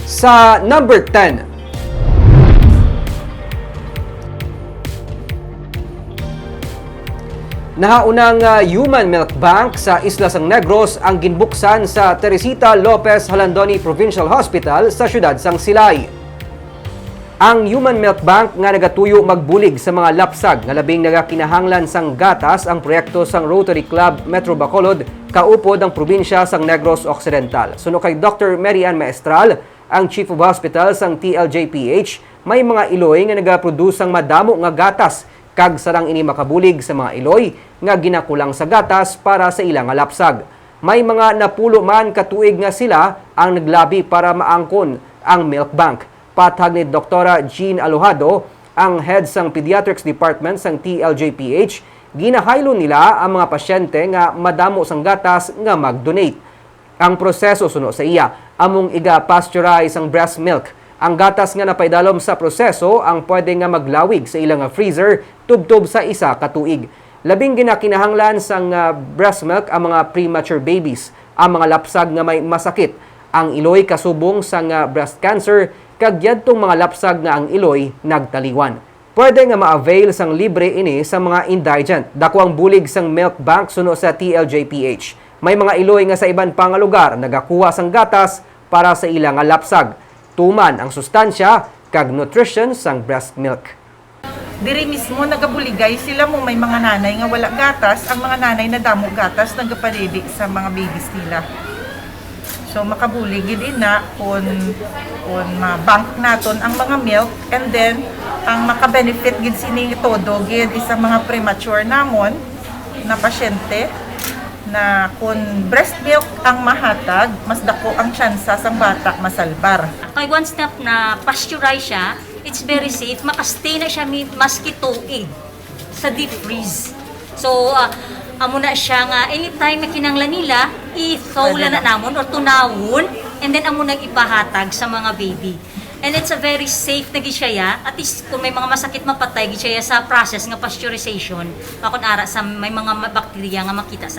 Sa number 10, nahaunang Human Milk Bank sa Isla San Negros ang ginbuksan sa Teresita Lopez Halandoni Provincial Hospital sa siyudad sang Silay. Ang Human Milk Bank nga nagatuyo magbulig sa mga lapsag nga labing nagakinahanglan sang gatas ang proyekto sang Rotary Club Metro Bacolod kaupod ang probinsya sang Negros Occidental. Suno kay Dr. Mary Ann Maestral, ang Chief of Hospital sang TLJPH, may mga iloy nga nagaproduce sang madamo nga gatas kag sarang ini makabulig sa mga iloy nga ginakulang sa gatas para sa ilang nga lapsag. May mga napulo man katuig nga sila ang naglabi para maangkon ang milk bank. Patag ni Dr. Jean Alojado, ang head sang Pediatrics Department sang TLJPH, ginahaylo nila ang mga pasyente nga madamo sang gatas nga mag-donate. Ang proseso suno sa iya, among iga-pasteurize ang breast milk. Ang gatas nga napaidalom sa proseso ang pwede nga maglawig sa ilang freezer tubtob sa isa katuig. Labing ginakinahanglan sang breast milk ang mga premature babies, ang mga lapsag nga may masakit, ang iloy kasubong sang breast cancer, kag yadtong mga lapsag nga ang iloy nagtaliwan. Pwede nga ma-avail sang libre ini sa mga indigent. Dako ang bulig sang milk bank suno sa TLJPH. May mga iloy nga sa iban pang lugar nagakuha sang gatas para sa ilang nga lapsag. Tuman ang sustansya kag nutrition sang breast milk. Diri mismo nagabuligay sila mo may mga nanay nga wala gatas, ang mga nanay na damo gatas nagaparili sa mga babies nila. So makabulig din na kung ma-bank naton ang mga milk, and then ang maka-benefit gid sini todo gid isa mga premature namon na pasyente na kung breast milk ang mahatag, mas dako ang tsansa sang bata masalbar. Kay once na pasteurize siya, it's very safe. Makastay na siya maski tuig sa deep freeze. So, amo na siya nga anytime na kinanglan nila, i-thaw na namon or tunawon, and then amo nang ipahatag sa mga baby. And it's a very safe na gishaya. At least kung may mga masakit mapatay gishaya sa process nga pasteurization, makon ara sa may mga bakterya nga makita sa